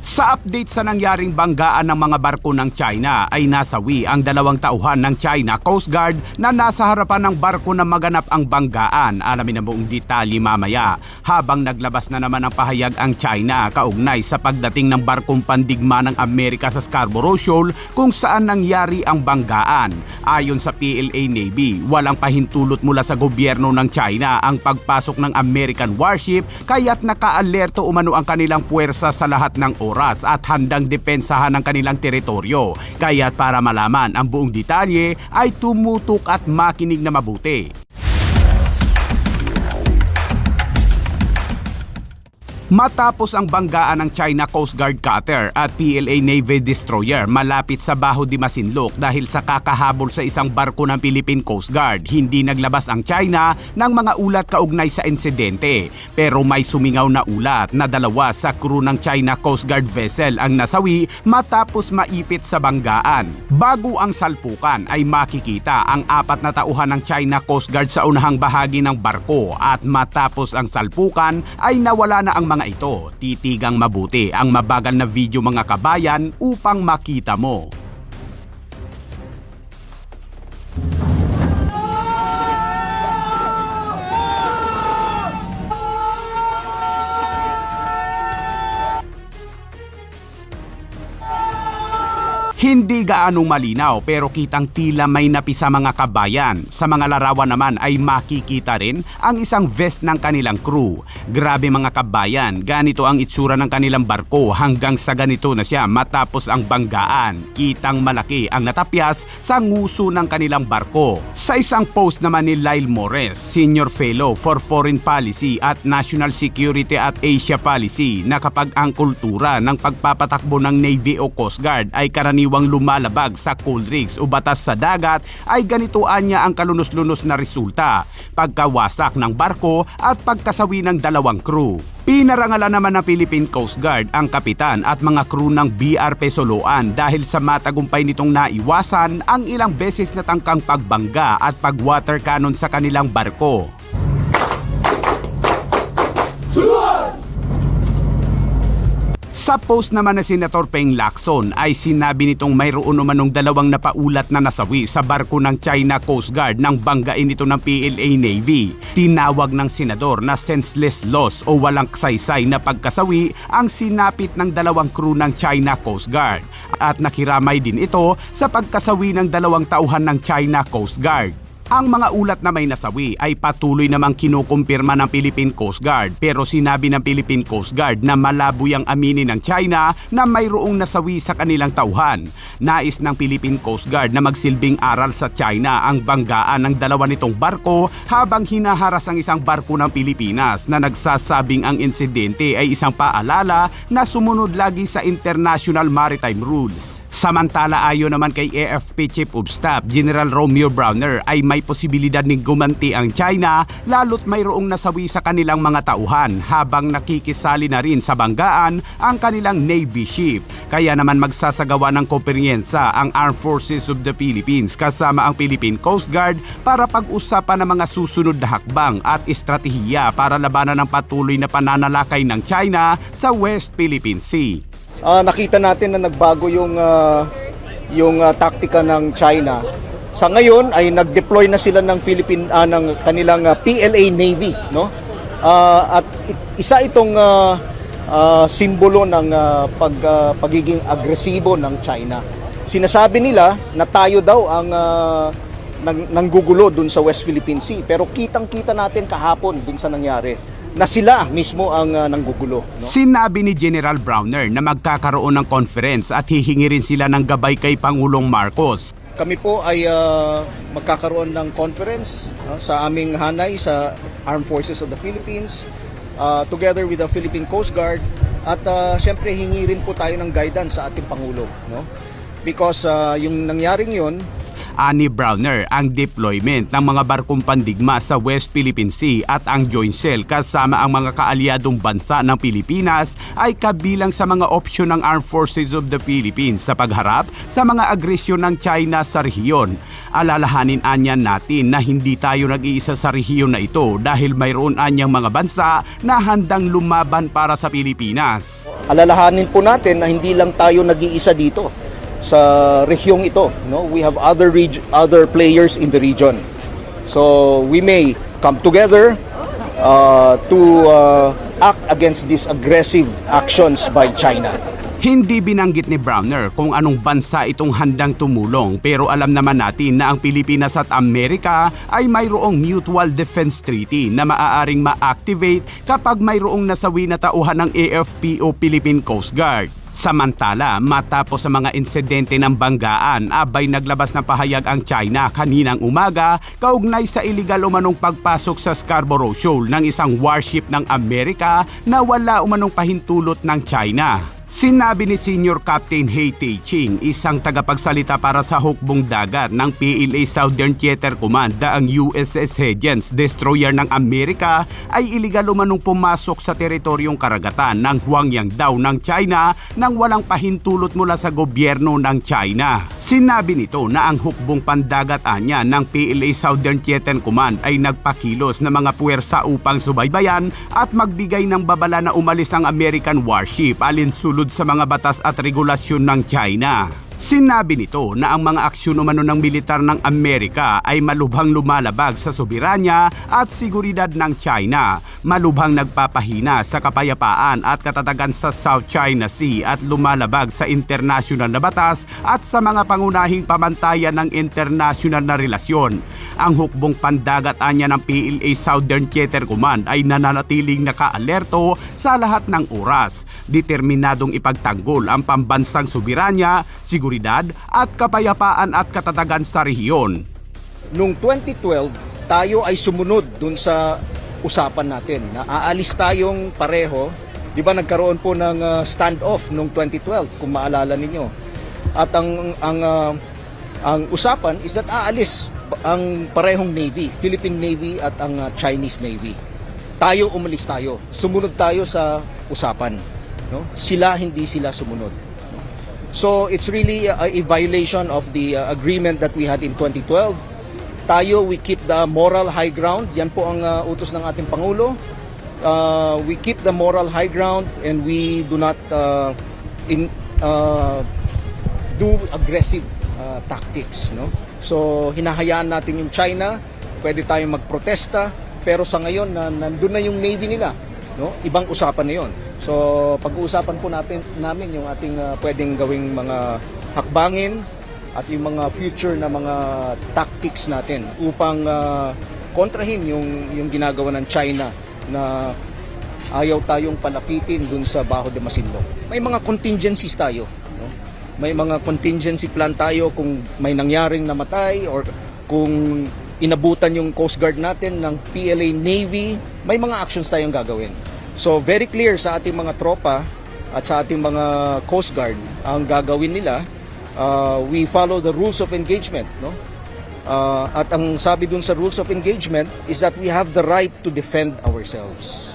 Sa update sa nangyaring banggaan ng mga barko ng China ay nasawi ang 2 tauhan ng China Coast Guard na nasa harapan ng barko na maganap ang banggaan. Alamin ang buong detalye mamaya. Habang naglabas na naman ang pahayag ang China kaugnay sa pagdating ng barkong pandigma ng Amerika sa Scarborough Shoal kung saan nangyari ang banggaan. Ayon sa PLA Navy, walang pahintulot mula sa gobyerno ng China ang pagpasok ng American warship kaya't naka-alerto umano ang kanilang puwersa sa lahat ng oras at handang depensahan ang kanilang teritoryo. Kaya't para malaman ang buong detalye ay tumutok at makinig na mabuti. Matapos ang banggaan ng China Coast Guard cutter at PLA Navy destroyer malapit sa Baho de Masinloc dahil sa kakahabol sa isang barko ng Philippine Coast Guard, hindi naglabas ang China ng mga ulat kaugnay sa insidente. Pero may sumingaw na ulat na 2 sa crew ng China Coast Guard vessel ang nasawi matapos maipit sa banggaan. Bago ang salpukan ay makikita ang 4 na tauhan ng China Coast Guard sa unahang bahagi ng barko at matapos ang salpukan ay nawala na ang mga ito. Titigang mabuti ang mabagal na video mga kabayan upang makita mo. Hindi gaanong malinaw pero kitang tila may napisa mga kabayan. Sa mga larawan naman ay makikita rin ang isang vest ng kanilang crew. Grabe mga kabayan, ganito ang itsura ng kanilang barko hanggang sa ganito na siya matapos ang banggaan. Kitang malaki ang natapyas sa nguso ng kanilang barko. Sa isang post naman ni Lyle Morris, Senior Fellow for Foreign Policy at National Security at Asia Policy, na kapag ang kultura ng pagpapatakbo ng Navy o Coast Guard ay karaniwang lumalabag sa coal rigs o batas sa dagat ay ganitoan niya ang kalunos-lunos na resulta, pagkawasak ng barko at pagkasawi ng 2 crew. Pinarangalan naman ng Philippine Coast Guard ang kapitan at mga crew ng BRP Soloan dahil sa matagumpay nitong naiwasan ang ilang beses na tangkang pagbangga at pag-water cannon sa kanilang barko. Sa post naman na Senator Peng Lacson ay sinabi nitong mayroon umanong 2 napaulat na nasawi sa barko ng China Coast Guard nang banggain ito ng PLA Navy. Tinawag ng senador na senseless loss o walang saysay na pagkasawi ang sinapit ng 2 crew ng China Coast Guard. At nakiramay din ito sa pagkasawi ng 2 tauhan ng China Coast Guard. Ang mga ulat na may nasawi ay patuloy namang kinukumpirma ng Philippine Coast Guard, pero sinabi ng Philippine Coast Guard na malabo yang aminin ng China na mayroong nasawi sa kanilang tauhan. Nais ng Philippine Coast Guard na magsilbing aral sa China ang banggaan ng 2 nitong barko habang hinaharas ang isang barko ng Pilipinas na nagsasabing ang insidente ay isang paalala na sumunod lagi sa international maritime rules. Samantala ayon naman kay AFP Chief of Staff General Romeo Browner ay may posibilidad ning gumanti ang China lalo't mayroong nasawi sa kanilang mga tauhan habang nakikisali na rin sa banggaan ang kanilang Navy ship. Kaya naman magsasagawa ng komperensiya ang Armed Forces of the Philippines kasama ang Philippine Coast Guard para pag-usapan ng mga susunod na hakbang at estratehiya para labanan ang patuloy na pananalakay ng China sa West Philippine Sea. Nakita natin na nagbago yung taktika ng China. Sa ngayon ay nag-deploy na sila ng kanilang PLA Navy, no? At isa itong simbolo ng pagiging agresibo ng China. Sinasabi nila na tayo daw ang nanggugulo dun sa West Philippine Sea, pero kitang-kita natin kahapon dun sa nangyari na sila mismo ang nanggugulo. No? Sinabi ni General Browner na magkakaroon ng conference at hihingi rin sila ng gabay kay Pangulong Marcos. Kami po ay magkakaroon ng conference sa aming hanay sa Armed Forces of the Philippines together with the Philippine Coast Guard at syempre hingi rin po tayo ng guidance sa ating Pangulo. No? Because yung nangyaring yun, Ani Browner, ang deployment ng mga barkong pandigma sa West Philippine Sea at ang Joint Cell kasama ang mga kaalyadong bansa ng Pilipinas ay kabilang sa mga opsyon ng Armed Forces of the Philippines sa pagharap sa mga agresyon ng China sa rehiyon. Alalahanin anyan natin na hindi tayo nag-iisa sa rehiyon na ito dahil mayroon anyang mga bansa na handang lumaban para sa Pilipinas. Alalahanin po natin na hindi lang tayo nag-iisa dito sa rehiyong ito, no? We have other players in the region. So we may come together to act against these aggressive actions by China. Hindi binanggit ni Browner kung anong bansa itong handang tumulong, pero alam naman natin na ang Pilipinas at Amerika ay mayroong Mutual Defense Treaty na maaaring ma-activate kapag mayroong nasawi na tauhan ng AFP o Philippine Coast Guard. Samantala, matapos sa mga insidente ng banggaan, abay naglabas ng pahayag ang China kaninang umaga kaugnay sa iligal umanong pagpasok sa Scarborough Shoal ng isang warship ng Amerika na wala umanong pahintulot ng China. Sinabi ni Senior Captain He Tei-ching, isang tagapagsalita para sa hukbong dagat ng PLA Southern Theater Command na ang USS Huygens, destroyer ng Amerika, ay iligal umanong pumasok sa teritoryong karagatan ng Hwangyaang daw ng China nang walang pahintulot mula sa gobyerno ng China. Sinabi nito na ang hukbong pandagat anya ng PLA Southern Theater Command ay nagpakilos ng mga puwersa upang subaybayan at magbigay ng babala na umalis ang American warship alinsulod sa mga batas at regulasyon ng China. Sinabi nito na ang mga aksyon umano ng militar ng Amerika ay malubhang lumalabag sa soberanya at seguridad ng China, malubhang nagpapahina sa kapayapaan at katatagan sa South China Sea at lumalabag sa internasyonal na batas at sa mga pangunahing pamantayan ng internasyonal na relasyon. Ang hukbong pandagat anya ng PLA Southern Theater Command ay nananatiling nakaalerto sa lahat ng oras, determinadong ipagtanggol ang pambansang soberanya, seguridad at kapayapaan at katatagan sa rehiyon. Noong 2012, tayo ay sumunod dun sa usapan natin na aalis tayong pareho. Di ba nagkaroon po ng standoff noong 2012 kung maalala ninyo. At ang usapan is that aalis ang parehong Navy, Philippine Navy at ang Chinese Navy. Tayo umalis tayo. Sumunod tayo sa usapan, no? Hindi sila sumunod. So it's really a violation of the agreement that we had in 2012. Tayo, we keep the moral high ground. Yan po ang utos ng ating Pangulo. We keep the moral high ground and we do not do aggressive tactics, no? So hinahayaan natin yung China, pwede tayong magprotesta, pero sa ngayon nandun na yung Navy nila, no? Ibang usapan na yon. So pag-uusapan po namin yung ating pwedeng gawing mga hakbangin at yung mga future na mga tactics natin upang kontrahin yung ginagawa ng China na ayaw tayong palapitin dun sa Bajo de Masinloc. May mga contingencies tayo, no? May mga contingency plan tayo kung may nangyaring namatay or kung inabutan yung Coast Guard natin ng PLA Navy, may mga actions tayong gagawin. So very clear sa ating mga tropa at sa ating mga Coast Guard ang gagawin nila. We follow the rules of engagement, no? At ang sabi dun sa rules of engagement is that we have the right to defend ourselves.